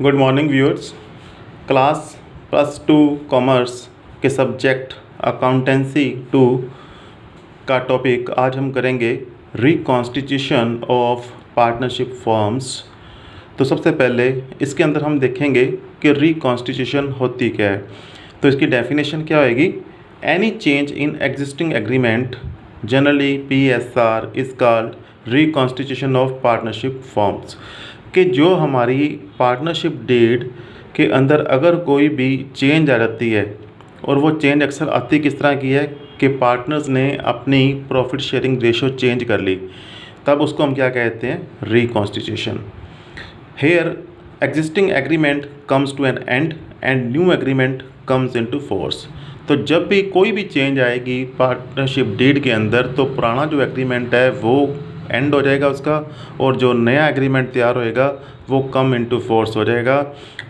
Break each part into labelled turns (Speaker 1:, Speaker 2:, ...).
Speaker 1: Good morning viewers. Class +2 commerce के subject accountancy 2 का topic आज हम करेंगे रिकॉन्स्टिट्यूशन ऑफ पार्टनरशिप फॉर्म्स। तो सबसे पहले इसके अंदर हम देखेंगे कि रिकॉन्स्टिट्यूशन होती क्या है। तो इसकी डेफिनेशन क्या होएगी? Any change in existing agreement generally PSR is called reconstitution of partnership forms. कि जो हमारी पार्टनरशिप डीड के अंदर अगर कोई भी चेंज आ जाती है, और वो चेंज अक्सर आती किस तरह की है कि पार्टनर्स ने अपनी प्रॉफिट शेयरिंग रेशो चेंज कर ली, तब उसको हम क्या कहते हैं? Reconstitution. Here existing agreement comes to an end and new agreement comes into force. तो जब भी कोई भी चेंज आएगी पार्टनरशिप डीड के अंदर, तो पुराना जो एग्रीमेंट है वो एंड हो जाएगा उसका, और जो नया एग्रीमेंट तैयार होएगा वो कम इनटू फोर्स हो जाएगा।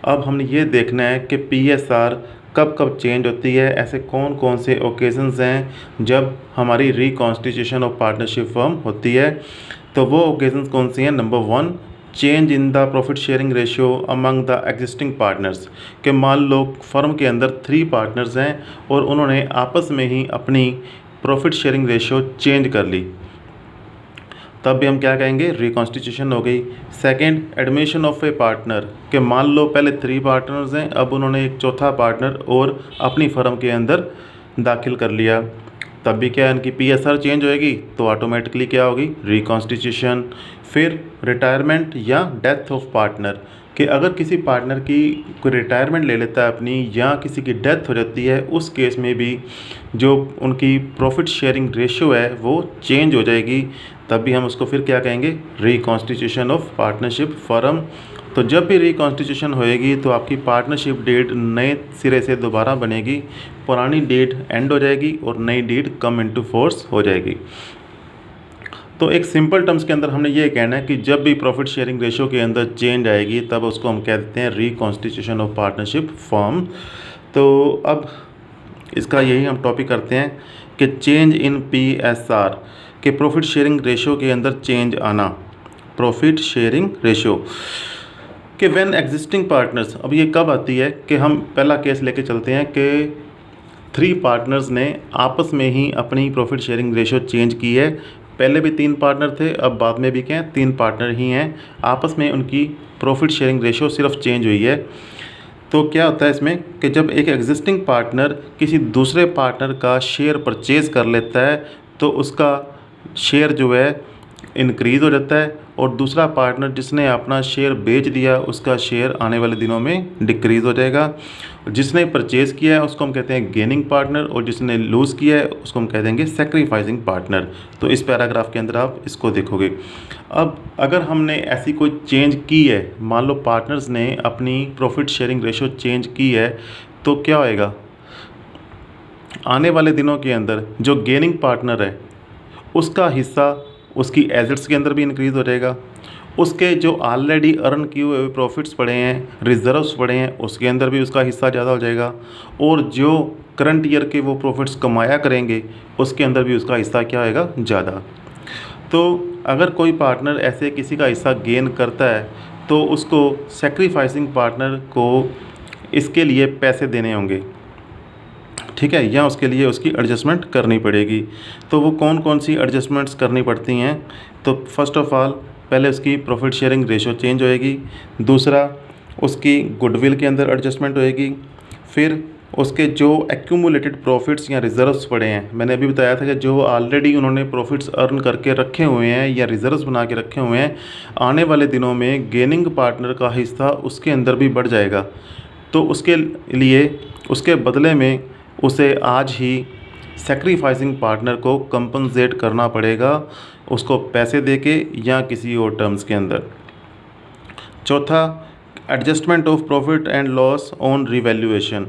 Speaker 1: अब हमने ये देखना है कि PSR कब कब चेंज होती है, ऐसे कौन कौन से ओकेजन्स हैं जब हमारी रिकॉन्स्टिट्यूशन ऑफ पार्टनरशिप फर्म होती है। तो वो ओकेजन्स कौन सी हैं? Number 1, change in the profit sharing ratio among the existing partners. कि मान लो फर्म के अंदर 3 पार्टनर्स हैं और उन्होंने आपस में ही अपनी प्रॉफिट शेयरिंग रेशियो चेंज कर ली, तब भी हम क्या कहेंगे? रिकॉन्स्टिट्यूशन हो गई। Second, admission of A partner. कि मान लो पहले 3 पार्टनर्स हैं, अब उन्होंने एक चौथा पार्टनर और अपनी फर्म के अंदर दाखिल कर लिया, तब भी क्या है? इनकी PSR चेंज होएगी, तो ऑटोमेटिकली क्या होगी? रिकॉन्स्टिट्यूशन। फिर रिटायरमेंट या डेथ ऑफ पार्टनर। कि अगर किसी पार्टनर की कोई रिटायरमेंट ले लेता है अपनी, या किसी की डेथ हो जाती है, उस केस में भी जो उनकी प्रॉफिट शेयरिंग रेशियो है वो चेंज हो जाएगी, तब भी हम उसको फिर क्या कहेंगे? Reconstitution of partnership firm. तो जब भी रिकॉन्स्टिट्यूशन होएगी तो आपकी पार्टनरशिप डेट नए सिरे से दोबारा बनेगी, पुरानी डेट एंड हो जाएगी और नई डेट कम इनटू फोर्स हो जाएगी। तो एक सिंपल टर्म्स के अंदर हमने ये कहना है कि जब भी प्रॉफिट शेयरिंग रेशियो के अंदर चेंज आएगी, तब उसको हम कहते हैं रिकॉन्स्टिट्यूशन ऑफ पार्टनरशिप फर्म। तो अब इसका यही हम टॉपिक करते हैं कि चेंज इन PSR के प्रॉफिट शेयरिंग रेशियो के अंदर चेंज आना। प्रॉफिट शेयरिंग रेशियो कि व्हेन एग्जिस्टिंग पार्टनर्स, अब ये कब आती है कि हम पहला केस लेके चलते हैं कि 3 पार्टनर्स ने आपस में ही अपनी प्रॉफिट शेयरिंग रेशियो चेंज की है। पहले भी 3 पार्टनर थे, अब बाद में भी क्या है? 3 पार्टनर ही हैं, आपस में उनकी प्रॉफिट शेयरिंग रेशियो सिर्फ चेंज हुई है। तो क्या होता है इसमें कि जब एक एग्जिस्टिंग पार्टनर किसी दूसरे पार्टनर का शेयर परचेज़ कर लेता है, तो उसका शेयर जो है इंक्रीज़ हो जाता है, और दूसरा पार्टनर जिसने अपना शेयर बेच दिया, उसका शेयर आने वाले दिनों में डिक्रीज़ हो जाएगा। जिसने परचेज़ किया है उसको हम कहते हैं गेनिंग पार्टनर, और जिसने लूज़ किया है उसको हम कह देंगे सेक्रीफाइसिंग पार्टनर। तो इस पैराग्राफ के अंदर आप इसको देखोगे। अब अगर हमने ऐसी कोई चेंज की है, मान लो पार्टनर्स ने अपनी प्रॉफिट शेयरिंग रेशियो चेंज की है, तो क्या होएगा? आने वाले दिनों के अंदर जो गेनिंग पार्टनर है उसका हिस्सा उसकी एसेट्स के अंदर भी इंक्रीज़ हो जाएगा, उसके जो ऑलरेडी अर्न किए हुए प्रॉफिट्स पड़े हैं, रिजर्व्स पड़े हैं, उसके अंदर भी उसका हिस्सा ज़्यादा हो जाएगा, और जो करंट ईयर के वो प्रॉफिट्स कमाया करेंगे उसके अंदर भी उसका हिस्सा क्या होएगा? ज़्यादा। तो अगर कोई पार्टनर ऐसे किसी का हिस्सा गेन करता है, तो उसको सेक्रीफाइसिंग पार्टनर को इसके लिए पैसे देने होंगे, ठीक है, या उसके लिए उसकी एडजस्टमेंट करनी पड़ेगी। तो वो कौन कौन सी एडजस्टमेंट्स करनी पड़ती हैं? तो फर्स्ट ऑफ ऑल पहले उसकी प्रॉफिट शेयरिंग रेशियो चेंज होएगी, दूसरा उसकी गुडविल के अंदर एडजस्टमेंट होएगी, फिर उसके जो एक्यूमुलेटेड प्रॉफिट्स या रिजर्व्स पड़े हैं, मैंने अभी बताया था कि जो ऑलरेडी उन्होंने प्रॉफिट्स अर्न करके रखे हुए हैं या रिजर्व्स बना के रखे हुए हैं, आने वाले दिनों में गेनिंग पार्टनर का हिस्सा उसके अंदर भी बढ़ जाएगा। तो उसके लिए उसके बदले में उसे आज ही सेक्रीफाइसिंग पार्टनर को कंपनसेट करना पड़ेगा, उसको पैसे देके या किसी और टर्म्स के अंदर। चौथा, adjustment of profit and loss on revaluation.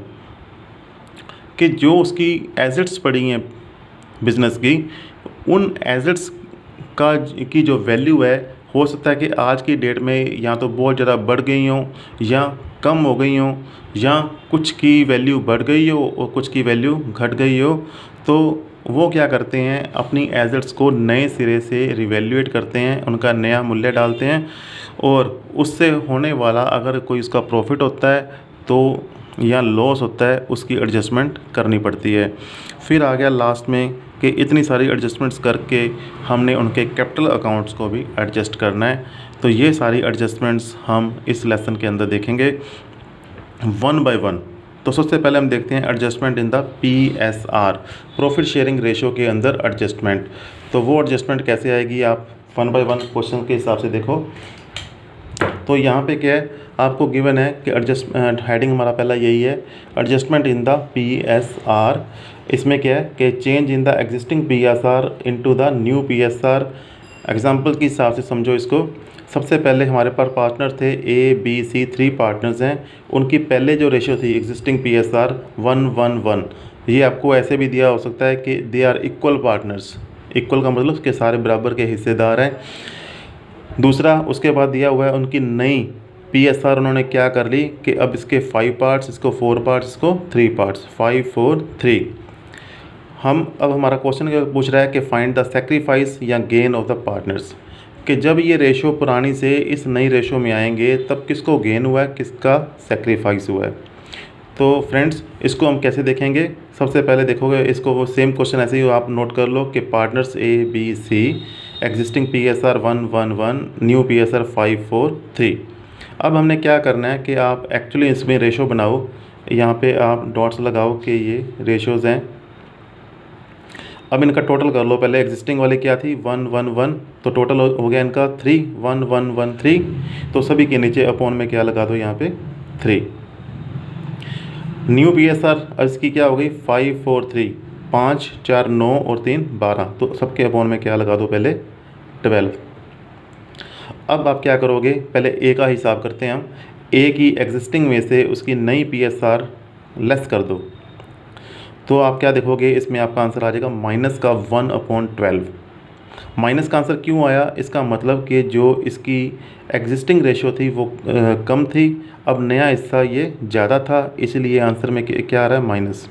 Speaker 1: कि जो उसकी एसेट्स पड़ी हैं बिजनेस की, उन एसेट्स का की जो वैल्यू है, हो सकता है कि आज की डेट में या तो बहुत ज़्यादा बढ़ गई हों या कम हो गई हों, या कुछ की वैल्यू बढ़ गई हो और कुछ की वैल्यू घट गई हो। तो वो क्या करते हैं? अपनी एसेट्स को नए सिरे से रिवैल्यूएट करते हैं, उनका नया मूल्य डालते हैं, और उससे होने वाला अगर कोई उसका प्रॉफिट होता है तो या लॉस होता है उसकी एडजस्टमेंट करनी पड़ती है। फिर आ गया लास्ट में कि इतनी सारी एडजस्टमेंट्स करके हमने उनके कैपिटल अकाउंट्स को भी एडजस्ट करना है। तो ये सारी एडजस्टमेंट्स हम इस लेसन के अंदर देखेंगे वन बाय वन। तो सबसे पहले हम देखते हैं adjustment in the PSR, profit sharing ratio के अंदर एडजस्टमेंट। तो वो एडजस्टमेंट कैसे आएगी, आप वन बाय वन क्वेश्चन के हिसाब से देखो। तो यहाँ पे क्या है, आपको गिवन है कि एडजस्टमेंट, हेडिंग हमारा पहला यही है, एडजस्टमेंट इन द PSR। इसमें क्या है कि change in the existing PSR into the new PSR। Example के हिसाब से समझो इसको। सबसे पहले हमारे पास पार्टनर थे ABC, 3 पार्टनर्स हैं। उनकी पहले जो रेशो थी एग्जिस्टिंग PSR 1:1:1। ये आपको ऐसे भी दिया हो सकता है कि they are equal partners. Equal का मतलब उसके सारे बराबर के हिस्सेदार हैं। दूसरा, उसके बाद दिया हुआ है उनकी नई PSR उन्होंने क्या कर ली कि अब इसके 5 पार्ट्स, इसको 4 पार्ट्स, इसको 3 पार्ट्स, 5 4 3। अब हमारा क्वेश्चन क्या पूछ रहा है कि फाइंड द सेक्रीफाइस या गेन ऑफ द पार्टनर्स, कि जब ये रेशो पुरानी से इस नई रेशो में आएंगे तब किसको गेन हुआ है, किसका सेक्रीफाइस हुआ है। तो फ्रेंड्स इसको हम कैसे देखेंगे, सबसे पहले देखोगे इसको, वो सेम क्वेश्चन ऐसे ही आप नोट कर लो कि partners ABC, existing PSR 1:1:1, new PSR 5 4 3। अब हमने क्या करना है कि आप एक्चुअली इसमें रेशो बनाओ, यहाँ पे आप डॉट्स लगाओ कि ये रेशोज़ हैं। अब इनका टोटल कर लो। पहले एग्जिस्टिंग वाले क्या थी 1:1:1, तो टोटल हो गया इनका 3, 1:1:1:3। तो सभी के नीचे अपॉन में क्या लगा दो, यहाँ पे 3। न्यू PSR इसकी क्या हो गई 5 4 3, 5 4 9 और 3 12। तो सबके अपॉन में क्या लगा दो, पहले 12। अब आप क्या करोगे, पहले A का हिसाब करते हैं हम। A की एग्जिस्टिंग में से उसकी नई PSR लेस कर दो, तो आप क्या देखोगे, इसमें आपका आंसर आ जाएगा माइनस का 1/12। माइनस का आंसर क्यों आया, इसका मतलब कि जो इसकी एग्जिस्टिंग रेशो थी वो कम थी, अब नया हिस्सा ये ज़्यादा था, इसलिए आंसर में क्या आ रहा है, माइनस।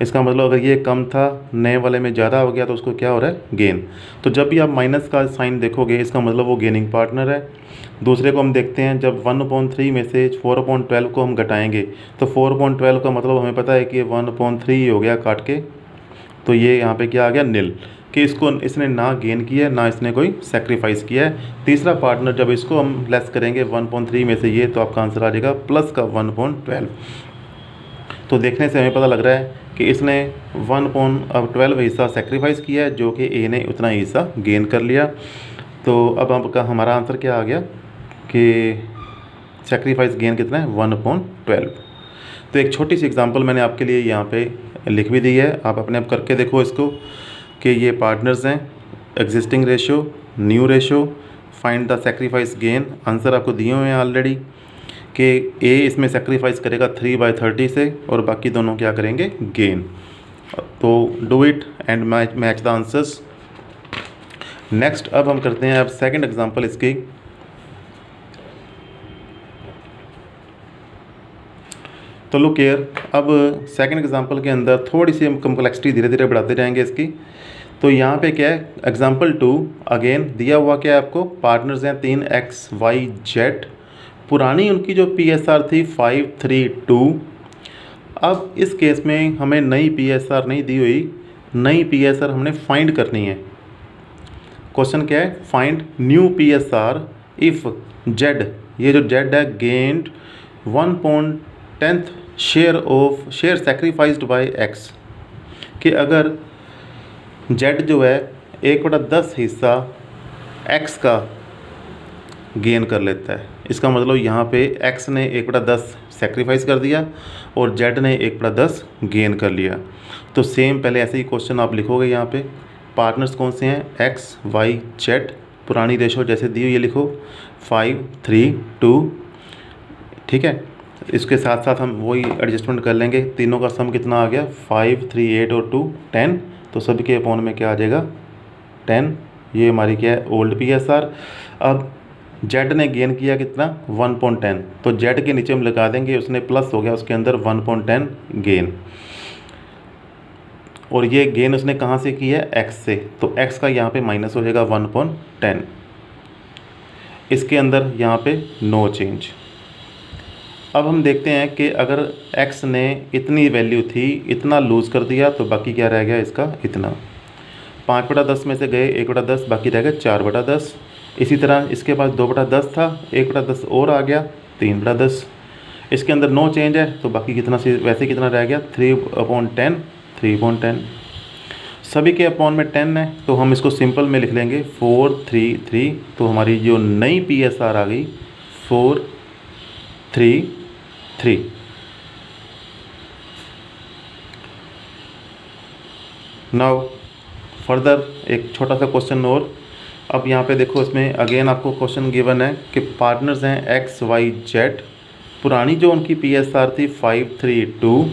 Speaker 1: इसका मतलब अगर ये कम था, नए वाले में ज़्यादा हो गया, तो उसको क्या हो रहा है, गेन। तो जब भी आप माइनस का साइन देखोगे इसका मतलब वो गेनिंग पार्टनर है। दूसरे को हम देखते हैं, जब 1/3 में से 4/12 को हम घटाएंगे तो 4/12 का मतलब हमें पता है कि 1/3 हो गया काट के, तो ये यहाँ पे क्या आ गया, नील, कि इसने ना गेन किया है ना इसने कोई सेक्रीफाइस किया है। तीसरा पार्टनर जब इसको हम लेस करेंगे 1/3 में से ये, तो आपका आंसर आ जाएगा प्लस का 1/12। तो देखने से हमें पता लग रहा है कि इसने 1/12 हिस्सा सेक्रीफाइस किया है, जो कि A ने उतना ही हिस्सा गेन कर लिया। तो अब आपका हमारा आंसर क्या आ गया कि सेक्रीफाइस गेन कितना है, 1/12। तो एक छोटी सी एग्जांपल मैंने आपके लिए यहाँ पे लिख भी दी है, आप अपने आप करके देखो इसको, कि ये पार्टनर्स हैं, existing ratio, new ratio, find the sacrifice gain. Answer आपको दिए हुए हैं ऑलरेडी कि A इसमें सेक्रीफाइस करेगा 3/30 से और बाकी दोनों क्या करेंगे, गेन। तो do it and match the answers. Next अब हम करते हैं अब सेकंड एग्जांपल इसकी। तो लुक हियर, अब सेकंड एग्जांपल के अंदर थोड़ी सी हम कम्प्लेक्सिटी धीरे धीरे बढ़ाते जाएंगे इसकी। तो यहाँ पे क्या है, एग्जांपल 2 अगेन दिया हुआ क्या है आपको, पार्टनर्स हैं 3 X Y Z। पुरानी उनकी जो PSR थी 5 3 2। अब इस केस में हमें नई PSR नहीं दी हुई, नई PSR हमने फाइंड करनी है। क्वेश्चन क्या है, find new PSR if Z, ये जो Z है, gained 1/10 share sacrificed by X, कि अगर Z जो है 1/10 हिस्सा X का गेन कर लेता है। इसका मतलब यहाँ पे X ने 1/10 सेक्रीफाइस कर दिया और Z ने 1/10 गेन कर लिया। तो सेम पहले ऐसे ही क्वेश्चन आप लिखोगे, यहाँ पे पार्टनर्स कौन से हैं, X Y Z, पुरानी रेशो जैसे दी हुई ये लिखो 5 3 2, ठीक है। इसके साथ साथ हम वही एडजस्टमेंट कर लेंगे, तीनों का सम कितना आ गया 5 3 8 और 2 10। तो सभी के अपॉन में क्या आ जाएगा 10। ये हमारी क्या है, ओल्ड PSR। अब Z ने गेन किया कितना 1/10, तो Z के नीचे हम लगा देंगे, उसने प्लस हो गया उसके अंदर 1/10 गेन, और ये गेन उसने कहाँ से की है, X से, तो X का यहाँ पे माइनस हो जाएगा 1/10। इसके अंदर यहाँ पे नो चेंज। अब हम देखते हैं कि अगर x ने इतनी वैल्यू थी, इतना लूज़ कर दिया, तो बाकी क्या रह गया इसका इतना। 5/10 में से गए 1/10, बाकी रह गया 4/10। इसी तरह इसके पास 2/10 था, 1/10 और आ गया 3/10। इसके अंदर नो चेंज है, तो बाकी कितना से वैसे कितना रह गया 3/10, 3/10। सभी के अपॉन में 10 है, तो हम इसको सिंपल में लिख लेंगे 433। तो हमारी जो नई PSR आ गई 433। नाउ फर्दर एक छोटा सा क्वेश्चन और। अब यहाँ पे देखो, इसमें अगेन आपको क्वेश्चन गिवन है कि पार्टनर्स हैं XYZ। पुरानी जो उनकी PSR थी 532।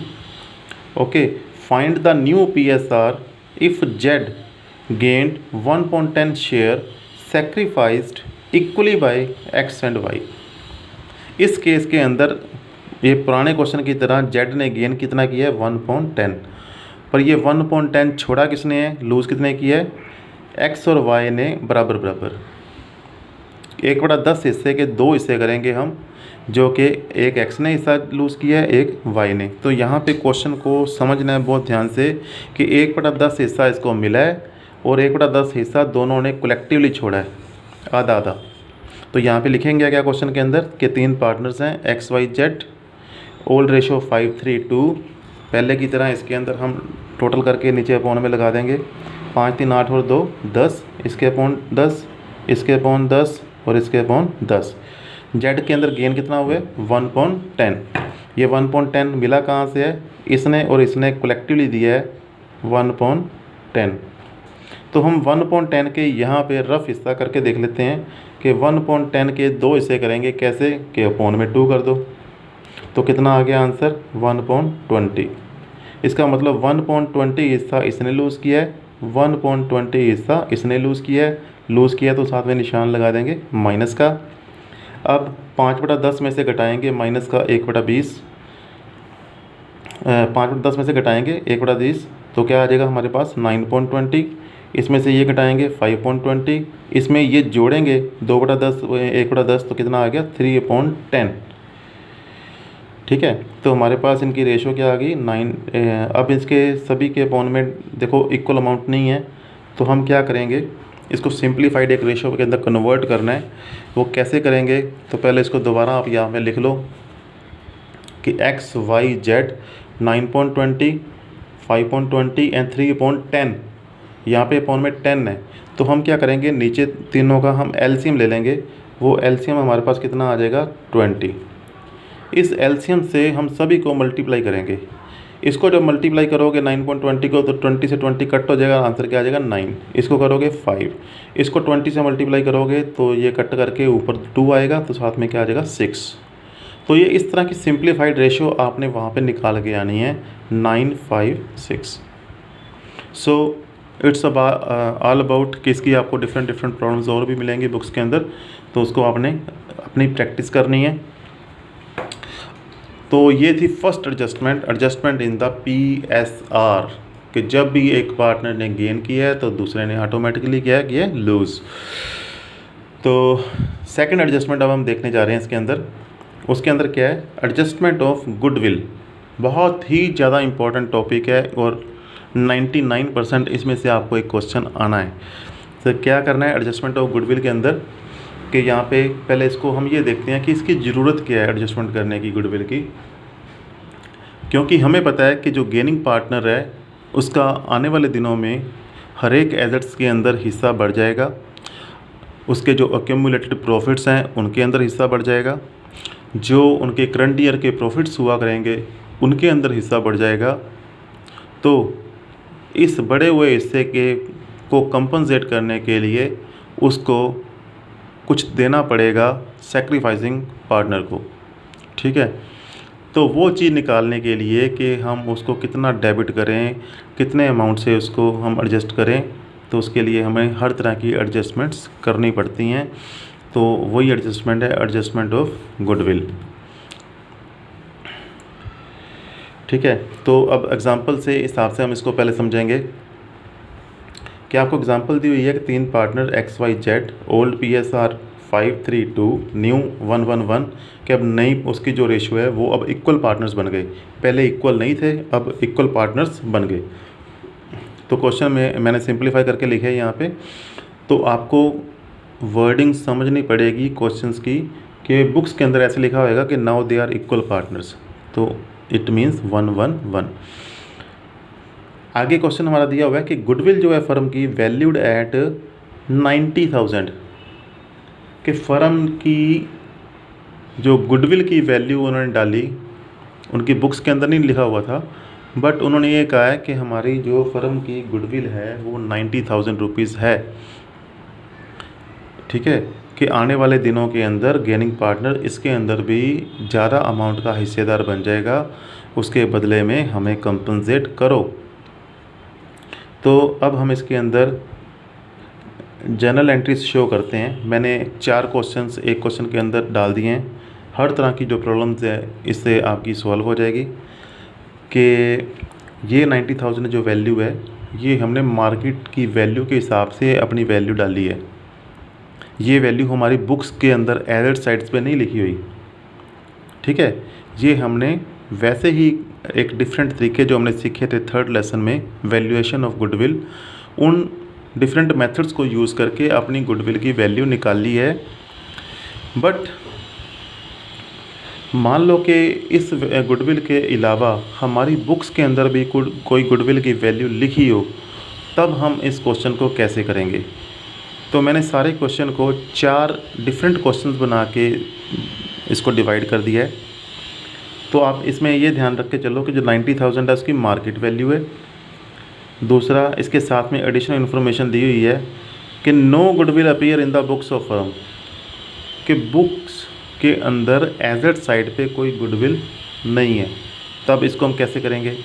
Speaker 1: Okay, find the new PSR if Z gained 1/10 share sacrificed equally by X and Y। इस केस के अंदर ये पुराने क्वेश्चन की तरह Z ने गेन कितना किया है 1/10, पर ये 1/10 छोड़ा किसने है, लूज़ कितने किया है, X और Y ने बराबर बराबर। 1/10 हिस्से के 2 हिस्से करेंगे हम, जो कि एक X ने हिस्सा लूज़ किया है, एक Y ने। तो यहाँ पे क्वेश्चन को समझना है बहुत ध्यान से कि 1/10 हिस्सा इसको मिला है और 1/10 हिस्सा दोनों ने कलेक्टिवली छोड़ा है, आधा आधा। तो यहाँ पे लिखेंगे क्या क्वेश्चन के अंदर कि 3 पार्टनर्स हैं XYZ, ओल्ड रेशो 532। पहले की तरह इसके अंदर हम टोटल करके नीचे अपॉन में लगा देंगे, 5 3 8 और 2 10, इसके अपॉन 10, इसके अपॉन 10 और इसके अपॉन 10। जेड के अंदर गेन कितना हुआ 1/10। ये 1/10 मिला कहाँ से है, इसने और इसने कलेक्टिवली दिया है 1/10। तो हम 1/10 के यहाँ पे रफ हिस्सा करके देख लेते हैं कि 1/10 के 2 हिस्से करेंगे कैसे, कि अपॉन में 2 कर दो। तो कितना आ गया आंसर 1/20। इसका मतलब 1/20 हिस्सा इसने लूज़ किया है, 1/20 हिस्सा इसने लूज़ किया है। लूज़ किया तो साथ में निशान लगा देंगे माइनस का। अब 5/10 में से घटाएंगे माइनस का 1/20, 5/10 में से घटाएंगे 1/20, तो क्या आ जाएगा हमारे पास 9/20। इसमें से ये घटाएंगे 5/20, इसमें ये जोड़ेंगे 2/10 1/10, तो कितना आ गया 3/10। ठीक है, तो हमारे पास इनकी रेशो क्या आ गई 9। अब इसके सभी के अपॉन में देखो इक्वल अमाउंट नहीं है, तो हम क्या करेंगे, इसको सिंप्लीफाइड एक रेशो के अंदर कन्वर्ट करना है। वो कैसे करेंगे, तो पहले इसको दोबारा आप यहाँ पे लिख लो कि XYZ 9/20, 5/20 एंड 3/10। यहाँ पे अपॉन में 10 है, तो हम क्या करेंगे, नीचे तीनों का हम एलसीएम ले लेंगे। वो एलसीएम हमारे पास कितना आ जाएगा 20। इस एलसीएम से हम सभी को मल्टीप्लाई करेंगे। इसको जब मल्टीप्लाई करोगे 9/20 को, तो 20 से 20 कट हो जाएगा, आंसर क्या आ जाएगा 9। इसको करोगे 5, इसको 20 से मल्टीप्लाई करोगे तो ये कट करके ऊपर 2 आएगा, तो साथ में क्या आ जाएगा 6। तो ये इस तरह की सिंप्लीफाइड रेशो आपने वहाँ पे निकाल के आनी है 9 5 6। सो इट्स ऑल अबाउट कि इसकी आपको डिफरेंट प्रॉब्लम्स और भी मिलेंगे बुक्स के अंदर, तो उसको आपने अपनी प्रैक्टिस करनी है। तो ये थी first adjustment in the PSR, कि जब भी एक पार्टनर ने गेन किया है तो दूसरे ने ऑटोमेटिकली क्या किया है लूज़। तो सेकंड एडजस्टमेंट अब हम देखने जा रहे हैं इसके अंदर। उसके अंदर क्या है, एडजस्टमेंट ऑफ गुडविल। बहुत ही ज़्यादा इम्पोर्टेंट टॉपिक है और 99% इसमें से आपको एक क्वेश्चन आना है। तो क्या करना है एडजस्टमेंट ऑफ गुडविल के अंदर, कि यहाँ पे पहले इसको हम ये देखते हैं कि इसकी ज़रूरत क्या है एडजस्टमेंट करने की गुडविल की। क्योंकि हमें पता है कि जो गेनिंग पार्टनर है उसका आने वाले दिनों में हर एक एसेट्स के अंदर हिस्सा बढ़ जाएगा, उसके जो अक्यूमुलेटेड प्रॉफिट्स हैं उनके अंदर हिस्सा बढ़ जाएगा, जो उनके करंट ईयर के प्रॉफिट्स हुआ करेंगे उनके अंदर हिस्सा बढ़ जाएगा। तो इस बढ़े हुए हिस्से को कंपनसेट करने के लिए उसको कुछ देना पड़ेगा सेक्रीफाइसिंग पार्टनर को। ठीक है, तो वो चीज़ निकालने के लिए कि हम उसको कितना डेबिट करें, कितने अमाउंट से उसको हम एडजस्ट करें, तो उसके लिए हमें हर तरह की एडजस्टमेंट्स करनी पड़ती हैं। तो वही एडजस्टमेंट है एडजस्टमेंट ऑफ गुडविल। ठीक है, तो अब एग्जांपल से हिसाब से हम इसको पहले समझेंगे कि आपको एग्जांपल दी हुई है कि 3 partner XYZ, old PSR 532 new 111 कि अब नई उसकी जो रेशो है वो अब इक्वल पार्टनर्स बन गए, पहले इक्वल नहीं थे अब इक्वल पार्टनर्स बन गए। तो क्वेश्चन में मैंने सिंप्लीफाई करके लिखे है यहाँ पे, तो आपको वर्डिंग समझनी पड़ेगी क्वेश्चंस की कि बुक्स के अंदर ऐसे लिखा होगा कि now they are equal partners, तो इट मीन्स 111। आगे क्वेश्चन हमारा दिया हुआ है कि गुडविल जो है फर्म की वैल्यूड एट 90,000, कि फर्म की जो गुडविल की वैल्यू उन्होंने डाली, उनकी बुक्स के अंदर नहीं लिखा हुआ था, बट उन्होंने ये कहा है कि हमारी जो फर्म की गुडविल है वो 90,000 रुपीज़ है। ठीक है, कि आने वाले दिनों के अंदर गेनिंग पार्टनर इसके अंदर भी ज़्यादा अमाउंट का हिस्सेदार बन जाएगा, उसके बदले में हमें कंपनसेट करो। तो अब हम इसके अंदर जनरल एंट्रीज शो करते हैं। मैंने 4 क्वेश्चंस एक क्वेश्चन के अंदर डाल दिए हैं। हर तरह की जो प्रॉब्लम्स है इससे आपकी सॉल्व हो जाएगी कि ये 90,000 जो वैल्यू है ये हमने मार्केट की वैल्यू के हिसाब से अपनी वैल्यू डाली है। ये वैल्यू हमारी बुक्स के अंदर एडेड साइड्स पे नहीं लिखी हुई। ठीक है, ये हमने वैसे ही एक डिफरेंट तरीके जो हमने सीखे थे 3rd लेसन में वैल्यूएशन ऑफ गुडविल, उन डिफरेंट मेथड्स को यूज़ करके अपनी गुडविल की वैल्यू निकाली है। बट मान लो कि इस गुडविल के अलावा हमारी बुक्स के अंदर भी कोई गुडविल की वैल्यू लिखी हो, तब हम इस क्वेश्चन को कैसे करेंगे। तो मैंने सारे क्वेश्चन को 4 डिफरेंट क्वेश्चंस बना के इसको डिवाइड कर दिया है। तो आप इसमें ये ध्यान रख के चलो कि जो 90,000 है उसकी मार्केट वैल्यू है। दूसरा, इसके साथ में एडिशनल इन्फॉर्मेशन दी हुई है कि no goodwill appear in the books of firm, कि बुक्स के अंदर एजेड साइड पे कोई गुडविल नहीं है। तब इसको हम कैसे करेंगे।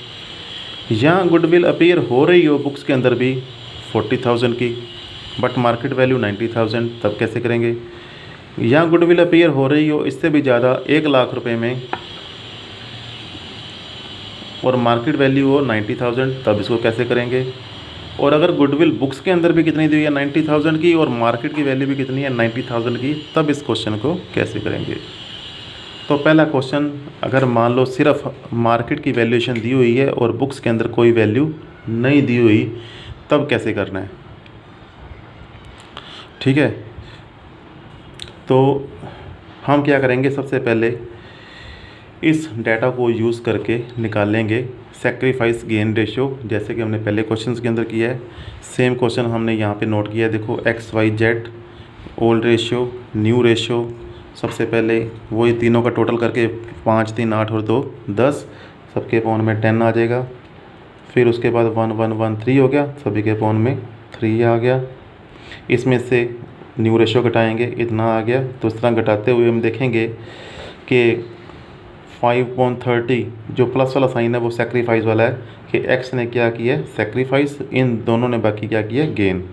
Speaker 1: या गुडविल अपीयर हो रही हो बुक्स के अंदर भी 40,000 की, बट मार्केट वैल्यू 90,000, तब कैसे करेंगे। या गुडविल अपीयर हो रही हो इससे भी ज़्यादा 1 लाख रुपए में और मार्केट वैल्यू हो 90,000, तब इसको कैसे करेंगे। और अगर गुडविल बुक्स के अंदर भी कितनी दी हुई है 90,000 की और मार्केट की वैल्यू भी कितनी है 90,000 की, तब इस क्वेश्चन को कैसे करेंगे। तो पहला क्वेश्चन, अगर मान लो सिर्फ मार्केट की वैल्यूएशन दी हुई है और बुक्स के अंदर कोई वैल्यू नहीं दी हुई, तब कैसे करना है। ठीक है, तो हम क्या करेंगे, सबसे पहले इस डाटा को यूज़ करके निकालेंगे सैक्रिफाइस गेन रेशियो, जैसे कि हमने पहले क्वेश्चंस के अंदर किया है। सेम क्वेश्चन हमने यहाँ पे नोट किया है। देखो XYZ old ratio, new ratio, सबसे पहले वही तीनों का टोटल करके 5 3 8 और 2 10, सबके पॉन में 10 आ जाएगा। फिर उसके बाद 1 1 1 3 हो गया, सभी के पॉन में 3 आ गया। इसमें से न्यू रेशियो घटाएंगे, इतना आ गया। तो इस तरह घटाते हुए हम देखेंगे कि 5/30 जो प्लस वाला साइन है वो सैक्रिफाइस वाला है, कि x ने क्या किया है सैक्रिफाइस, इन दोनों ने बाकी क्या किया गेन।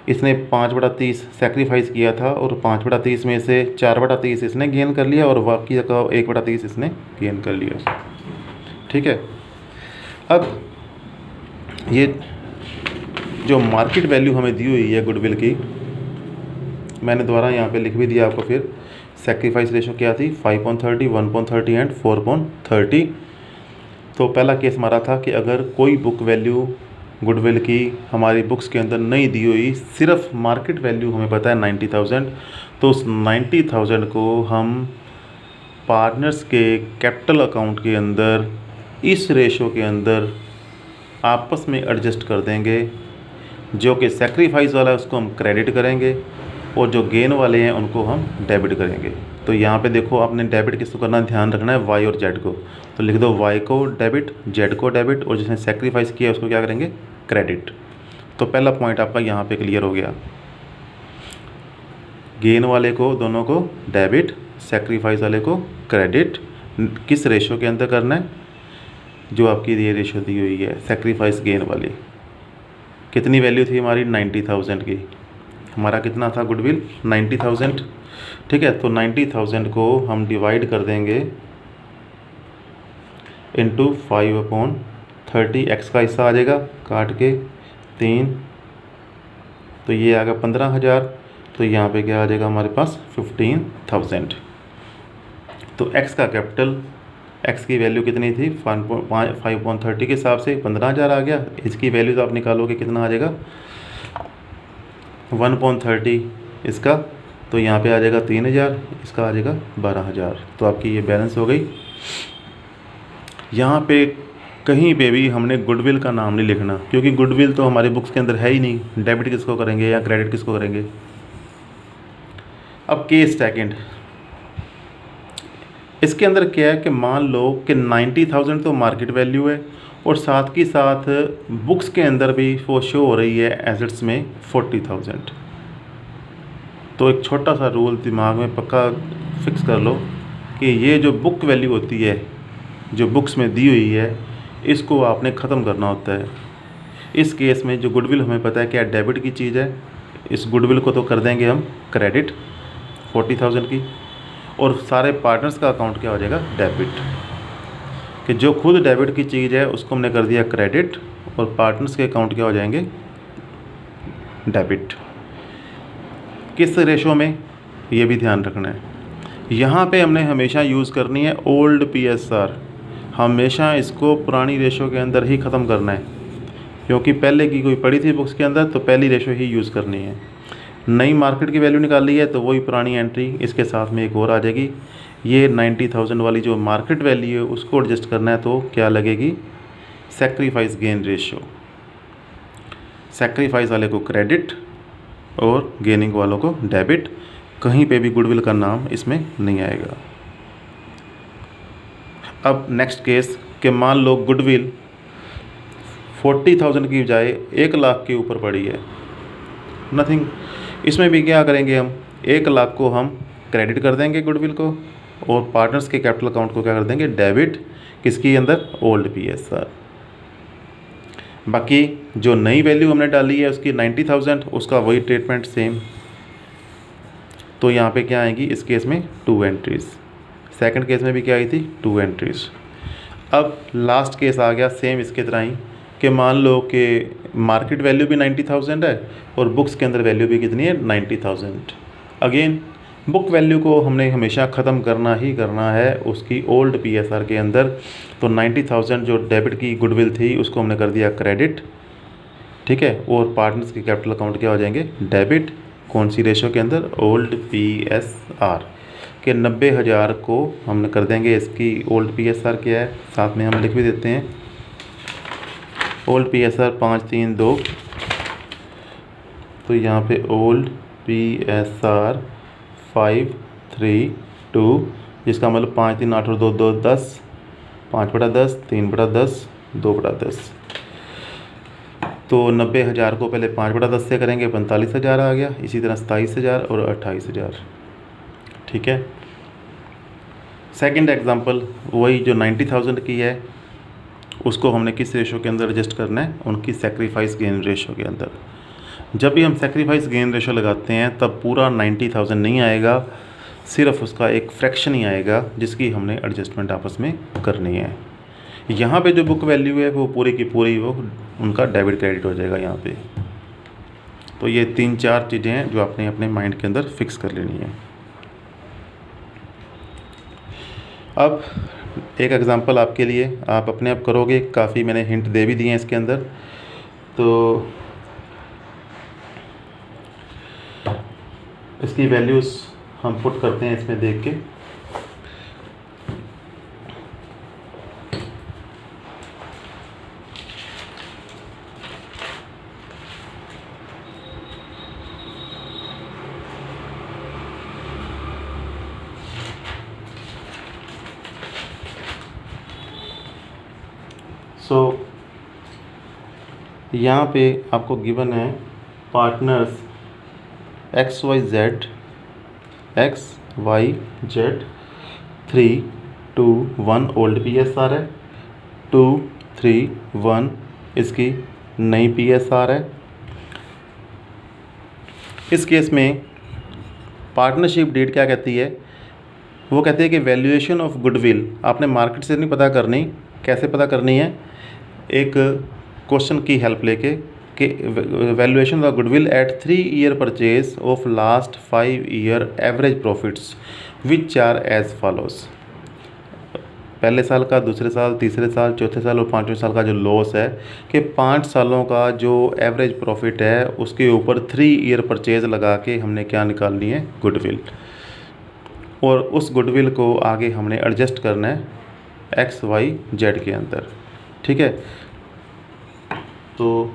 Speaker 1: इसने 5/30 सैक्रिफाइस किया था और 5/30 में से 4/30 इसने गेन कर लिया और बाकी का 1/30 इसने गेन कर लिया। ठीक है, अब ये जो मार्केट वैल्यू हमें दी हुई है गुडविल की, मैंने दोबारा यहाँ पे लिख भी दिया आपको। फिर सैक्रिफाइस रेशो क्या थी 5/30, 1/30 एंड 4/30। तो पहला केस हमारा था कि अगर कोई बुक वैल्यू गुडविल की हमारी बुक्स के अंदर नहीं दी हुई, सिर्फ मार्केट वैल्यू हमें पता है 90,000, तो उस 90,000 को हम पार्टनर्स के कैपिटल अकाउंट के अंदर इस रेशो के अंदर आपस में एडजस्ट कर देंगे। जो कि सैक्रिफाइस वाला है उसको हम क्रेडिट करेंगे और जो गेन वाले हैं उनको हम डेबिट करेंगे। तो यहाँ पे देखो आपने डेबिट किसको करना ध्यान रखना है, वाई और जेड को। तो लिख दो वाई को डेबिट, जेड को डेबिट, और जिसने सैक्रिफाइस किया उसको क्या करेंगे क्रेडिट। तो पहला पॉइंट आपका यहाँ पे क्लियर हो गया। गेन वाले को दोनों को डेबिट, सैक्रिफाइस वाले को क्रेडिट। किस रेशो के अंदर करना है, जो आपकी ये रेशो दी हुई है सैक्रिफाइस गेन वाली। कितनी वैल्यू थी हमारी 90,000 की, हमारा कितना था गुडविल 90,000। ठीक है, तो 90,000 को हम डिवाइड कर देंगे इंटू 5/30। एक्स का हिस्सा आ जाएगा काट के 3, तो ये आ गया 15,000। तो यहाँ पे क्या आ जाएगा हमारे पास 15,000। तो x का कैपिटल, x की वैल्यू कितनी थी 5.30 के हिसाब से 15,000 आ गया। इसकी वैल्यू तो आप निकालोगे कितना आ जाएगा 1.30 इसका, तो यहाँ पे आ जाएगा 3,000, इसका आ जाएगा 12,000। तो आपकी ये बैलेंस हो गई। यहाँ पे कहीं पे भी हमने गुडविल का नाम नहीं लिखना, क्योंकि गुडविल तो हमारी बुक्स के अंदर है ही नहीं। डेबिट किसको करेंगे या क्रेडिट किसको करेंगे। अब केस सेकंड, इसके अंदर क्या है कि मान लो कि 90,000 तो मार्केट वैल्यू है और साथ के साथ बुक्स के अंदर भी वो शो हो रही है एसेट्स में 40,000। तो एक छोटा सा रूल दिमाग में पक्का फिक्स कर लो कि ये जो बुक वैल्यू होती है, जो बुक्स में दी हुई है, इसको आपने ख़त्म करना होता है। इस केस में जो गुडविल हमें पता है क्या डेबिट की चीज़ है, इस गुडविल को तो कर देंगे हम क्रेडिट 40,000 की, और सारे पार्टनर्स का अकाउंट क्या हो जाएगा डेबिट। कि जो खुद डेबिट की चीज़ है उसको हमने कर दिया क्रेडिट और पार्टनर्स के अकाउंट क्या हो जाएंगे डेबिट। किस रेशो में, ये भी ध्यान रखना है। यहाँ पे हमने हमेशा यूज़ करनी है ओल्ड PSR, हमेशा इसको पुरानी रेशो के अंदर ही ख़त्म करना है, क्योंकि पहले की कोई पड़ी थी बुक्स के अंदर तो पहली रेशो ही यूज़ करनी है। नई मार्केट की वैल्यू निकाल ली है तो वही पुरानी एंट्री इसके साथ में एक और आ जाएगी। ये 90,000 वाली जो मार्केट वैल्यू है उसको एडजस्ट करना है तो क्या लगेगी सैक्रिफाइस गेन रेशो। सैक्रिफाइस वाले को क्रेडिट और गेनिंग वालों को डेबिट। कहीं पे भी गुडविल का नाम इसमें नहीं आएगा। अब नेक्स्ट केस कि मान लो गुडविल 40,000 की बजाय 1 लाख के ऊपर पड़ी है, नथिंग। इसमें भी क्या करेंगे हम 1 लाख को हम क्रेडिट कर देंगे गुडविल को, और पार्टनर्स के कैपिटल अकाउंट को क्या कर देंगे डेबिट, किसकी अंदर ओल्ड PSR। बाकी जो नई वैल्यू हमने डाली है उसकी 90,000, उसका वही ट्रीटमेंट सेम। तो यहाँ पे क्या आएगी इस केस में 2 एंट्रीज़, सेकंड केस में भी क्या आई थी 2 एंट्रीज़। अब लास्ट केस आ गया सेम इसके तरह ही कि मान लो कि मार्केट वैल्यू भी 90,000 है और बुक्स के अंदर वैल्यू भी कितनी है 90,000। अगेन बुक वैल्यू को हमने हमेशा ख़त्म करना ही करना है उसकी ओल्ड PSR के अंदर। तो 90,000 जो डेबिट की गुडविल थी उसको हमने कर दिया क्रेडिट, ठीक है, और पार्टनर्स के कैपिटल अकाउंट क्या हो जाएंगे डेबिट। कौन सी रेशो के अंदर ओल्ड PSR के 90,000 को हमने कर देंगे इसकी ओल्ड PSR क्या है, साथ में हम लिख भी देते हैं ओल्ड PSR 532। तो यहाँ पे ओल्ड PSR 532, जिसका मतलब 5 3 8 और 2 2 10, 5/10, 3/10, 2/10। तो 90,000 को पहले 5/10 से करेंगे 45,000 आ गया, इसी तरह 27,000 और 28,000, ठीक है। सेकंड एग्जांपल वही जो 90,000 की है उसको हमने किस रेशो के अंदर एडजस्ट करना है, उनकी सैक्रिफाइस गेन रेशो के अंदर। जब भी हम सैक्रिफाइस गेन रेशो लगाते हैं तब पूरा 90,000 नहीं आएगा, सिर्फ उसका एक फ्रैक्शन ही आएगा जिसकी हमने एडजस्टमेंट आपस में करनी है। यहाँ पे जो बुक वैल्यू है वो पूरी की पूरी वो उनका डेबिट क्रेडिट हो जाएगा यहाँ पे। तो ये 3-4 चीज़ें हैं जो आपने अपने माइंड के अंदर फिक्स कर लेनी है। अब एक एग्ज़ाम्पल आपके लिए, आप अपने आप करोगे, काफ़ी मैंने हिंट दे भी दिए हैं इसके अंदर। तो इसकी वैल्यूज़ हम पुट करते हैं इसमें देख के। यहाँ पे आपको गिवन है पार्टनर्स XYZ 3, 2, 1 ओल्ड PSR है, 2, 3, 1 इसकी नई PSR है। इस केस में पार्टनरशिप डेट क्या कहती है, वो कहती है कि वैल्यूएशन ऑफ गुडविल आपने मार्केट से नहीं पता करनी, कैसे पता करनी है, एक क्वेश्चन की हेल्प लेके कि valuation of goodwill at 3 year purchase of last 5 year average profits which are as follows. पहले साल का, दूसरे साल, तीसरे साल, चौथे साल और पाँचवें साल का जो लॉस है कि 5 सालों का जो एवरेज प्रॉफिट है उसके ऊपर 3 ईयर परचेज लगा के हमने क्या निकालनी है, गुडविल। और उस गुडविल को आगे हमने एडजस्ट करना है एक्स वाई जेड के अंदर। ठीक है, तो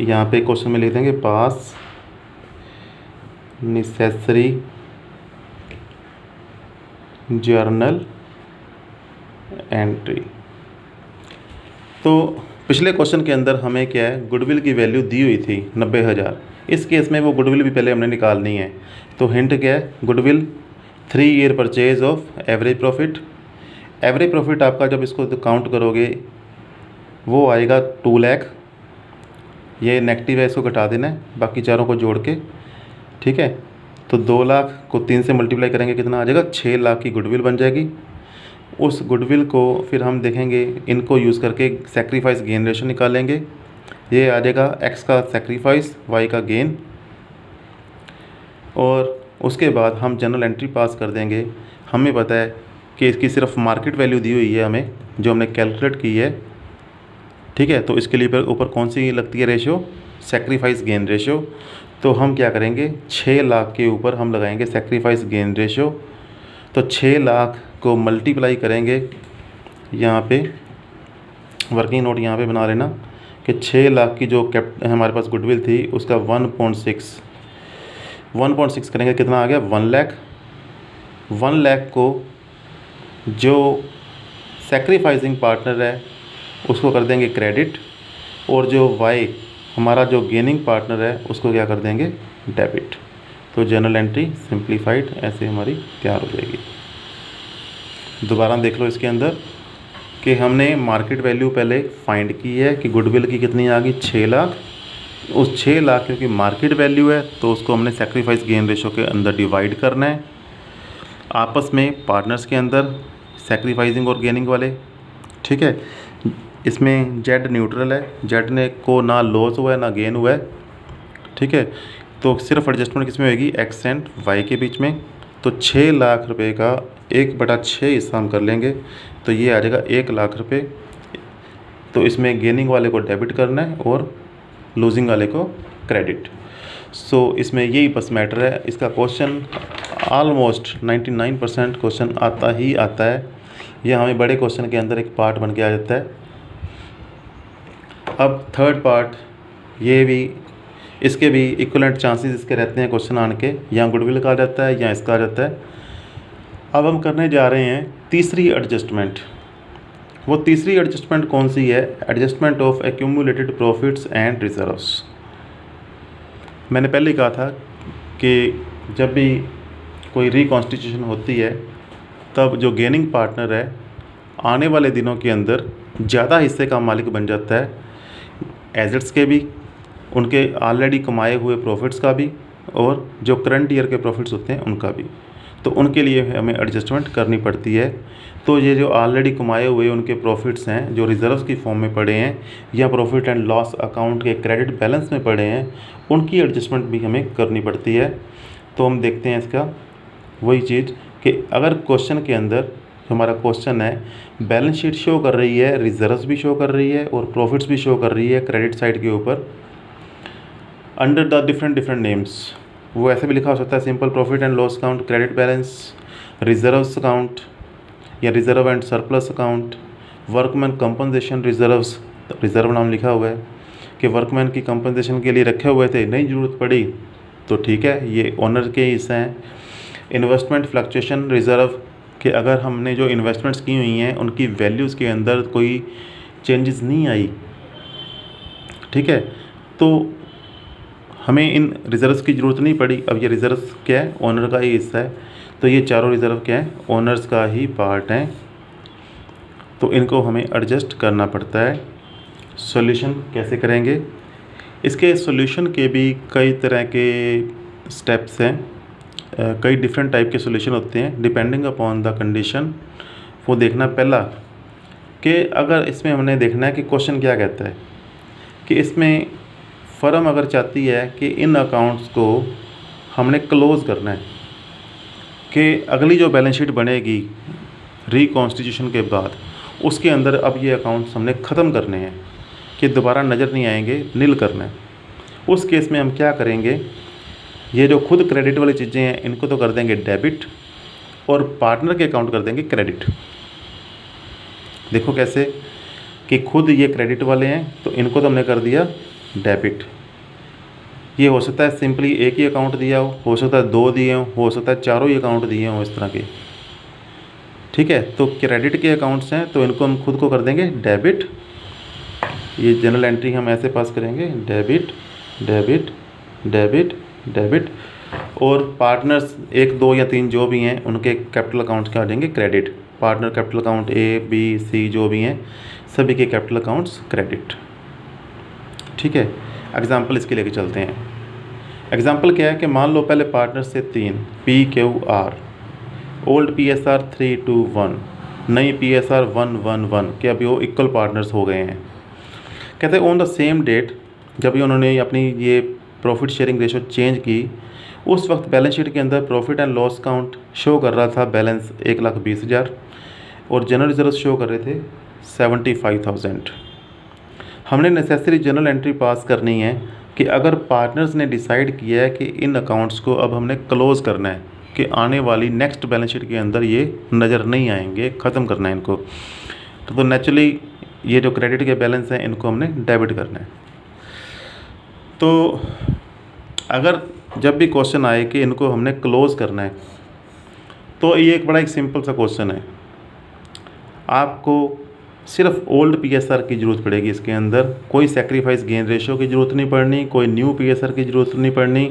Speaker 1: यहाँ पे क्वेश्चन में लिख देंगे पास नेसेसरी जर्नल एंट्री। तो पिछले क्वेश्चन के अंदर हमें क्या है, गुडविल की वैल्यू दी हुई थी 90,000। इस केस में वो गुडविल भी पहले हमने निकालनी है। तो हिंट क्या है, goodwill 3 year purchase of average profit. Average profit आपका जब इसको काउंट करोगे वो आएगा 2 लाख। ये नेगेटिव है, इसको घटा देना है, बाकी चारों को जोड़ के। ठीक है, तो 2 लाख को 3 से मल्टीप्लाई करेंगे, कितना आ जाएगा, 6 लाख की गुडविल बन जाएगी। उस गुडविल को फिर हम देखेंगे, इनको यूज़ करके सेक्रीफाइस गेन रेशो निकालेंगे। ये आ जाएगा एक्स का सेक्रीफाइस, वाई का गेन, और उसके बाद हम जनरल एंट्री पास कर देंगे। हमें पता है कि इसकी सिर्फ मार्केट वैल्यू दी हुई है हमें, जो हमने कैलकुलेट की है। ठीक है, तो इसके लिए ऊपर कौन सी लगती है रेशो, सेक्रीफाइस गेन रेशो। तो हम क्या करेंगे, 6 लाख के ऊपर हम लगाएंगे सेक्रीफाइस गेन रेशो। तो 6 लाख को मल्टीप्लाई करेंगे, यहाँ पे वर्किंग नोट यहाँ पे बना लेना कि 6 लाख की जो हमारे पास गुडविल थी उसका 1.6 करेंगे, कितना आ गया, 1 लाख। 1 लाख को जो सेक्रीफाइसिंग पार्टनर है उसको कर देंगे क्रेडिट, और जो वाई हमारा जो गेनिंग पार्टनर है उसको क्या कर देंगे, डेबिट। तो जनरल एंट्री सिंप्लीफाइड ऐसे हमारी तैयार हो जाएगी। दोबारा देख लो इसके अंदर कि हमने मार्केट वैल्यू पहले फाइंड की है कि गुडविल की कितनी आ गई, 6 लाख। उस 6 लाख क्योंकि मार्केट वैल्यू है तो उसको हमने सेक्रीफाइस गेन रेशो के अंदर डिवाइड करना है, आपस में पार्टनर्स के अंदर सेक्रीफाइसिंग और गेनिंग वाले। ठीक है, इसमें जेड न्यूट्रल है, जेड ने को ना लॉस हुआ है ना गेन हुआ है। ठीक है, तो सिर्फ एडजस्टमेंट किस में होगी, एक्स एंड वाई के बीच में। तो 6 लाख रुपए का 1/6 हिस्सा हम कर लेंगे, तो ये आ जाएगा 1 लाख रुपए। तो इसमें गेनिंग वाले को डेबिट करना है और लूजिंग वाले को क्रेडिट। सो इसमें यही बस मैटर है। इसका क्वेश्चन ऑलमोस्ट 99% क्वेश्चन आता ही आता है। यह हमें बड़े क्वेश्चन के अंदर एक पार्ट बन के आ जाता है। अब थर्ड पार्ट, ये भी, इसके भी इक्वलेंट चांसेस इसके रहते हैं क्वेश्चन आने के, या गुडविल का आ जाता है या इसका आ जाता है। अब हम करने जा रहे हैं तीसरी एडजस्टमेंट। वो तीसरी एडजस्टमेंट कौन सी है, adjustment of accumulated profits and reserves. मैंने पहले ही कहा था कि जब भी कोई रिकॉन्स्टिट्यूशन होती है तब जो गेनिंग पार्टनर है आने वाले दिनों के अंदर ज़्यादा हिस्से का मालिक बन जाता है, एसेट्स के भी, उनके ऑलरेडी कमाए हुए प्रॉफिट्स का भी, और जो करंट ईयर के प्रॉफिट्स होते हैं उनका भी। तो उनके लिए हमें एडजस्टमेंट करनी पड़ती है। तो ये जो ऑलरेडी कमाए हुए उनके प्रॉफिट्स हैं जो रिजर्व्स की फॉर्म में पड़े हैं या प्रॉफिट एंड लॉस अकाउंट के क्रेडिट बैलेंस में पड़े हैं, उनकी एडजस्टमेंट भी हमें करनी पड़ती है। तो हम देखते हैं इसका वही चीज़ कि अगर क्वेश्चन के अंदर हमारा क्वेश्चन है, बैलेंस शीट शो कर रही है, रिजर्व्स भी शो कर रही है और प्रॉफिट्स भी शो कर रही है क्रेडिट साइड के ऊपर, अंडर द डिफरेंट नेम्स। वो ऐसे भी लिखा हो सकता है, simple profit and loss account, credit balance, reserves account या reserve and surplus account, workman compensation reserves, reserve नाम लिखा हुआ है कि वर्कमैन की कंपनसेशन के लिए रखे हुए थे, नहीं ज़रूरत पड़ी तो ठीक है, ये ओनर के हिस्से हैं। इन्वेस्टमेंट फ्लक्चुएशन रिजर्व कि अगर हमने जो इन्वेस्टमेंट्स की हुई हैं उनकी वैल्यूज़ के अंदर कोई चेंजेस नहीं आई, ठीक है, तो हमें इन रिज़र्व्स की ज़रूरत नहीं पड़ी। अब ये रिज़र्व्स क्या है, ओनर का ही हिस्सा है, तो ये चारों रिज़र्व क्या है, ओनर्स का ही पार्ट हैं, तो इनको हमें एडजस्ट करना पड़ता है। सॉल्यूशन कैसे करेंगे, इसके सॉल्यूशन के भी कई तरह के स्टेप्स हैं, कई डिफरेंट टाइप के सॉल्यूशन होते हैं डिपेंडिंग अपॉन द कंडीशन। वो देखना पहला कि अगर इसमें हमने देखना है कि क्वेश्चन क्या कहता है कि इसमें फर्म अगर चाहती है कि इन अकाउंट्स को हमने क्लोज़ करना है, कि अगली जो बैलेंस शीट बनेगी रिकॉन्स्टिट्यूशन के बाद उसके अंदर अब ये अकाउंट्स हमने ख़त्म करने हैं, कि दोबारा नज़र नहीं आएंगे, नील करना है। उस केस में हम क्या करेंगे, ये जो खुद क्रेडिट वाली चीज़ें हैं इनको तो कर देंगे डेबिट और पार्टनर के अकाउंट कर देंगे क्रेडिट। देखो कैसे, कि खुद ये क्रेडिट वाले हैं तो इनको तो हमने कर दिया डेबिट। ये हो सकता है सिंपली एक ही अकाउंट दिया हो सकता है 2 दिए हो सकता है चारों ही अकाउंट दिए हों इस तरह के। ठीक है, तो क्रेडिट के अकाउंट्स हैं तो इनको हम खुद को कर देंगे डेबिट। ये जनरल एंट्री हम ऐसे पास करेंगे, डेबिट डेबिट डेबिट डेबिट। और पार्टनर्स 1 2 या 3 जो भी हैं उनके कैपिटल अकाउंट्स क्या आ जाएंगे credit. Partner capital account A B C जो भी हैं सभी के कैपिटल अकाउंट्स क्रेडिट। ठीक है, एग्जाम्पल इसके लेके चलते हैं। एग्जाम्पल क्या है कि मान लो पहले पार्टनर से 3 PQR, ओल्ड PSR 3 2 1, नई PSR 1 1 1 के अभी वो इक्वल पार्टनर्स हो गए हैं। कहते हैं ऑन द सेम डेट जब उन्होंने अपनी ये प्रॉफिट शेयरिंग रेशो चेंज की उस वक्त बैलेंस शीट के अंदर profit and loss count show कर रहा था बैलेंस 1,20,000 और जनरल रिजर्व शो कर रहे थे 75,000। हमने नेसेसरी जनरल एंट्री पास करनी है कि अगर पार्टनर्स ने डिसाइड किया है कि इन अकाउंट्स को अब हमने क्लोज़ करना है, कि आने वाली नेक्स्ट बैलेंस शीट के अंदर ये नज़र नहीं आएंगे, ख़त्म करना है इनको, तो नेचुरली ये जो क्रेडिट के बैलेंस हैं इनको हमने डेबिट करना है। तो अगर जब भी क्वेश्चन आए कि इनको हमने क्लोज़ करना है तो ये एक सिंपल सा क्वेश्चन है। आपको सिर्फ ओल्ड PSR की ज़रूरत पड़ेगी, इसके अंदर कोई सेक्रीफाइस गेन रेशो की ज़रूरत नहीं पड़नी, कोई न्यू PSR की ज़रूरत नहीं पड़नी।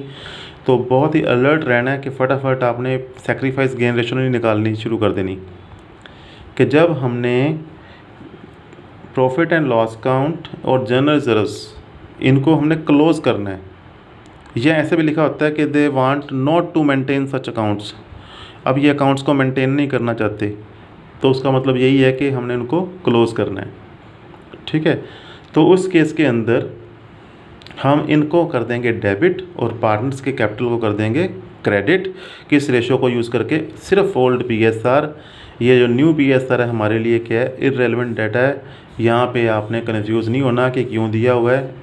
Speaker 1: तो बहुत ही अलर्ट रहना है कि फटाफट आपने सेक्रीफाइस गेन रेशो नहीं निकालनी शुरू कर देनी, कि जब हमने प्रॉफिट एंड लॉस काउंट और जनरल रिजर्व्स इनको हमने क्लोज़ करना है। यह ऐसे भी लिखा होता है कि they want not to maintain such accounts, अब ये अकाउंट्स को मेंटेन नहीं करना चाहते, तो उसका मतलब यही है कि हमने उनको क्लोज़ करना है। ठीक है, तो उस केस के अंदर हम इनको कर देंगे डेबिट और पार्टनर्स के कैपिटल को कर देंगे क्रेडिट। किस रेशो को यूज़ करके, सिर्फ ओल्ड PSR, ये जो न्यू PSR है हमारे लिए क्या है, इररेलेवेंट डाटा है। यहाँ पे आपने कन्फ्यूज़ नहीं होना कि क्यों दिया हुआ है,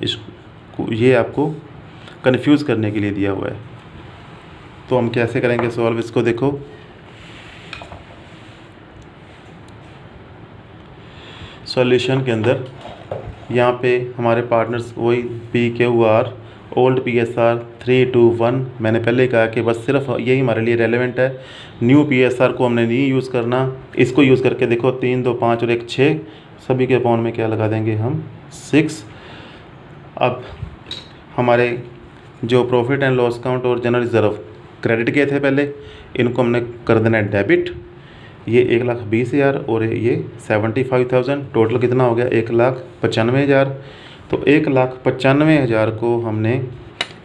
Speaker 1: ये आपको कन्फ्यूज़ करने के लिए दिया हुआ है। तो हम कैसे करेंगे सॉल्व इसको, देखो सॉल्यूशन के अंदर यहाँ पे हमारे पार्टनर्स वही PQR, ओल्ड PSR 3 2 1। मैंने पहले कहा कि बस सिर्फ यही हमारे लिए रेलेवेंट है, न्यू PSR को हमने नहीं यूज़ करना। इसको यूज़ करके देखो 3 2 5 और 1 6, सभी के अपॉन में क्या लगा देंगे हम 6। अब हमारे जो प्रॉफिट एंड लॉस काउंट और जनरल रिजर्व क्रेडिट के थे पहले, इनको हमने कर देना है डेबिट। ये 1,20,000 और ये 75,000, टोटल कितना हो गया 1,95,000। तो 1,95,000 को हमने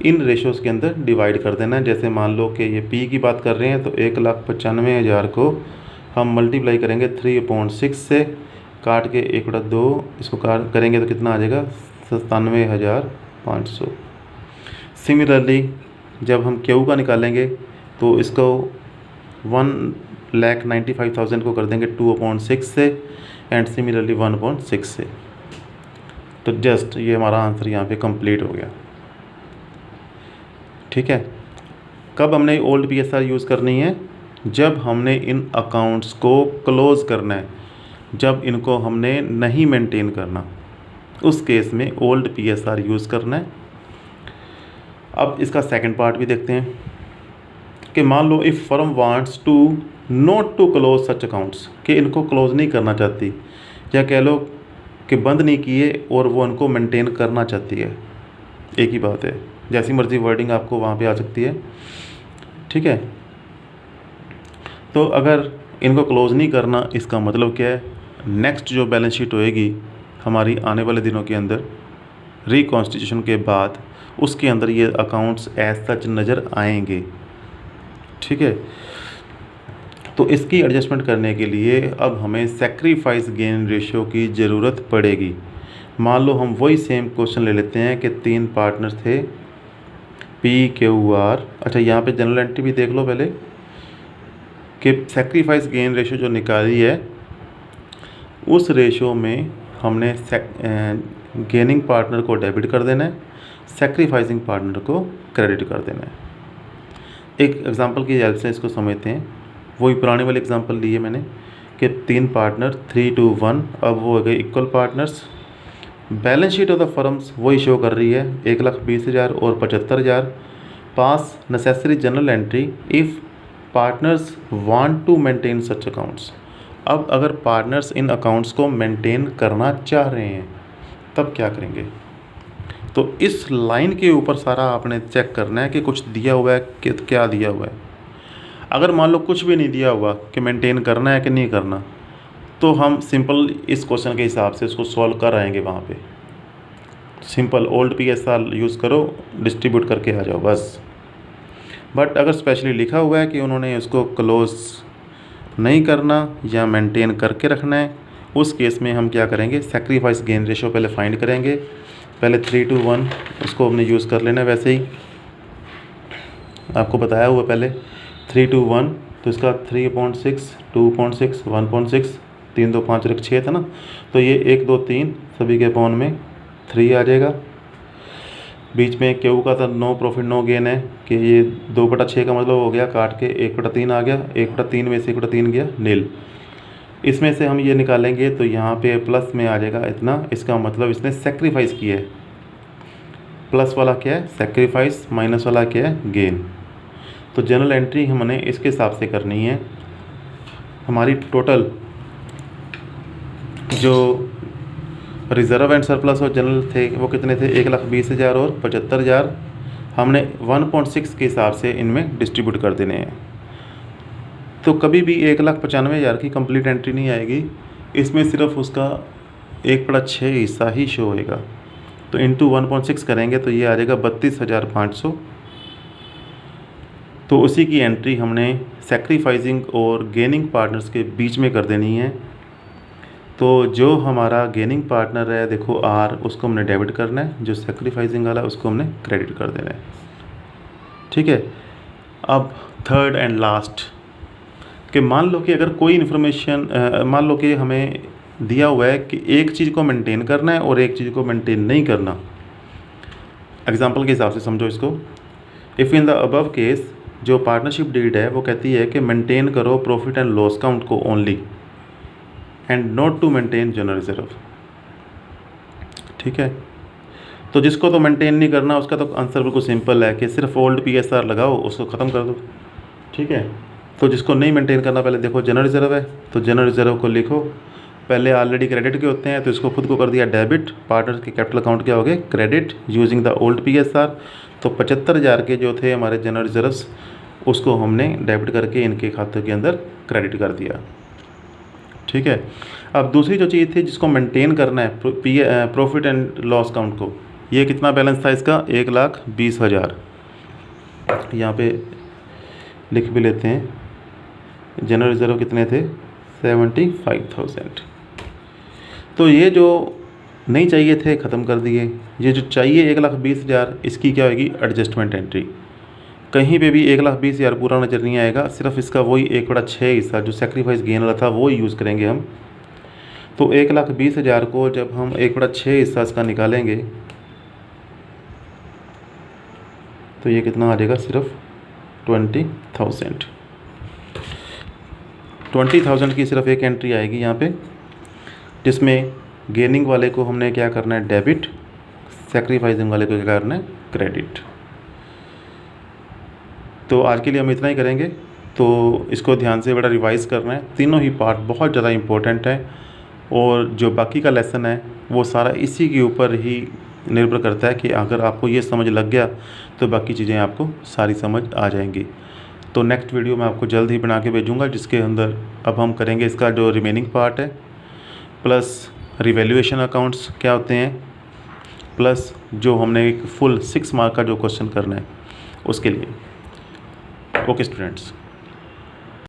Speaker 1: इन रेशोज़ के अंदर डिवाइड कर देना है। जैसे मान लो कि ये P की बात कर रहे हैं तो 1,95,000 को हम मल्टीप्लाई करेंगे 3/6 से, काट के 1/2 इसको काट करेंगे तो कितना आ जाएगा 97,500। सिमिलरली जब हम Q का निकालेंगे तो इसको 1,95,000 को कर देंगे 2/6 से एंड सिमिलरली 1/6 से। तो जस्ट ये हमारा आंसर यहाँ पे कंप्लीट हो गया। ठीक है, कब हमने ओल्ड PSR यूज़ करनी है, जब हमने इन अकाउंट्स को क्लोज़ करना है, जब इनको हमने नहीं मेंटेन करना, उस केस में ओल्ड PSR यूज़ करना है। अब इसका सेकंड पार्ट भी देखते हैं कि मान लो if firm wants to not to close such accounts, कि इनको क्लोज़ नहीं करना चाहती, या कह लो कि बंद नहीं किए और वो उनको मेंटेन करना चाहती है, एक ही बात है, जैसी मर्जी वर्डिंग आपको वहाँ पे आ सकती है। ठीक है, तो अगर इनको क्लोज़ नहीं करना, इसका मतलब क्या है, नेक्स्ट जो बैलेंस शीट होएगी हमारी आने वाले दिनों के अंदर रिकॉन्स्टिट्यूशन के बाद, उसके अंदर ये अकाउंट्स एज सच नज़र आएंगे। ठीक है, तो इसकी एडजस्टमेंट करने के लिए अब हमें सेक्रीफाइस गेन रेशियो की ज़रूरत पड़ेगी। मान लो हम वही सेम क्वेश्चन ले लेते हैं कि 3 पार्टनर थे PQR। अच्छा, यहाँ पे जनरल एंट्री भी देख लो पहले कि सेक्रीफाइस गेन रेशो जो निकाली है उस रेशो में हमने गेनिंग पार्टनर को डेबिट कर देना है, सेक्रीफाइसिंग पार्टनर को क्रेडिट कर देना है। एक एग्जांपल की हेल्प से इसको समझते हैं। वही पुराने वाले एग्जांपल लिए मैंने कि 3 पार्टनर 3 to 1, अब वो हो गए equal partners. Balance sheet of the firms वही शो कर रही है 1,20,000 और 75,000। Pass necessary journal entry if partners want to maintain such accounts. अब अगर पार्टनर्स इन अकाउंट्स को मेंटेन करना चाह रहे हैं तब क्या करेंगे? तो इस लाइन के ऊपर सारा आपने चेक करना है कि कुछ दिया हुआ है कि क्या दिया हुआ है। अगर मान लो कुछ भी नहीं दिया हुआ कि मेंटेन करना है कि नहीं करना, तो हम सिंपल इस क्वेश्चन के हिसाब से इसको सॉल्व कर आएंगे। वहाँ पे सिंपल ओल्ड PSR यूज़ करो, डिस्ट्रीब्यूट करके आ जाओ बस। बट अगर स्पेशली लिखा हुआ है कि उन्होंने उसको क्लोज नहीं करना या मेंटेन करके रखना है, उस केस में हम क्या करेंगे? सेक्रीफाइस गेन रेशो पहले फाइंड करेंगे। पहले 3 to 1 उसको हमने यूज़ कर लेना, वैसे ही आपको बताया हुआ पहले 3 to 1, तो इसका 3/6, 2/6, 1/6, 3 2 5 और 6 था ना, तो ये 1 2 3 सभी के अपॉन में 3 आ जाएगा। बीच में क्यू का था नो प्रॉफिट नो गेन है कि ये 2/6 का मतलब हो गया काट के 1/3 आ गया, 1/3 में से 1/3 गया नील। इसमें से हम ये निकालेंगे तो यहाँ पे प्लस में आ जाएगा इतना, इसका मतलब इसने सेक्रीफाइस किया है। प्लस वाला क्या है? सेक्रीफाइस, माइनस वाला क्या है? गेन। तो जनरल एंट्री हमने इसके हिसाब से करनी है। हमारी टोटल जो रिज़र्व एंड सरप्लस और जनरल थे वो कितने थे? 1,20,000 और 75,000। हमने 1/6 के हिसाब से इनमें डिस्ट्रीब्यूट कर देने हैं। तो कभी भी 1,95,000 की कंप्लीट एंट्री नहीं आएगी, इसमें सिर्फ उसका 1/6 हिस्सा ही शो होएगा। तो इंटू 1/6 करेंगे तो ये आ जाएगा 32,500। तो उसी की एंट्री हमने सेक्रीफाइसिंग और गेनिंग पार्टनर्स के बीच में कर देनी है। तो जो हमारा गेनिंग पार्टनर है देखो R, उसको हमने डेबिट करना है, जो सेक्रीफाइसिंग वाला उसको हमने क्रेडिट कर देना है। ठीक है। अब थर्ड एंड लास्ट कि मान लो कि अगर कोई इन्फॉर्मेशन मान लो कि हमें दिया हुआ है कि एक चीज़ को मेंटेन करना है और एक चीज़ को मेंटेन नहीं करना। एग्जांपल के हिसाब से समझो इसको। If in the above case जो पार्टनरशिप डीड है वो कहती है कि मेंटेन करो प्रॉफिट एंड लॉस काउंट को only and not to maintain general reserve. ठीक है। तो जिसको तो मेंटेन नहीं करना उसका तो आंसर बिल्कुल सिंपल है कि सिर्फ ओल्ड PSR लगाओ, उसको ख़त्म कर दो। ठीक है। तो जिसको नहीं मेंटेन करना, पहले देखो जनरल रिजर्व है तो जनरल रिजर्व को लिखो, पहले ऑलरेडी क्रेडिट के होते हैं तो इसको खुद को कर दिया डेबिट। पार्टनर के कैपिटल अकाउंट क्या हो गए? Credit using the old PSR। तो 75,000 के जो थे हमारे जनरल रिजर्व्स उसको हमने डेबिट करके इनके खाते के अंदर क्रेडिट कर दिया। ठीक है। अब दूसरी जो चीज़ थी जिसको मेंटेन करना है प्रॉफिट एंड लॉस काउंट को, ये कितना बैलेंस था इसका? 1,20,000। यहाँ पे लिख भी लेते हैं। जनरल रिजर्व कितने थे? 75,000। तो ये जो नहीं चाहिए थे ख़त्म कर दिए। ये जो चाहिए 1,20,000, इसकी क्या होगी? Adjustment entry. कहीं पे भी 1,20,000 पूरा नज़र नहीं आएगा, सिर्फ इसका वही 1/6 हिस्सा जो सेक्रीफाइस गेन वाला था वो यूज़ करेंगे हम। तो 1,20,000 को जब हम 1/6 हिस्सा इसका निकालेंगे तो ये कितना आ जाएगा? सिर्फ 20,000। 20,000 की सिर्फ एक एंट्री आएगी यहाँ पे, जिसमें गेनिंग वाले को हमने क्या करना है? डेबिट। सेक्रीफाइसिंग वाले को क्या करना है? क्रेडिट। तो आज के लिए हम इतना ही करेंगे। तो इसको ध्यान से बड़ा रिवाइज़ करना है। तीनों ही पार्ट बहुत ज़्यादा इम्पोर्टेंट है और जो बाकी का लेसन है वो सारा इसी के ऊपर ही निर्भर करता है कि अगर आपको ये समझ लग गया तो बाकी चीज़ें आपको सारी समझ आ जाएंगी। तो नेक्स्ट वीडियो मैं आपको जल्द ही बना के भेजूँगा, जिसके अंदर अब हम करेंगे इसका जो रिमेनिंग पार्ट है, प्लस रिवैल्यूएशन अकाउंट्स क्या होते हैं, प्लस जो हमने एक फुल 6 मार्क का जो क्वेश्चन करना है उसके लिए। Okay students.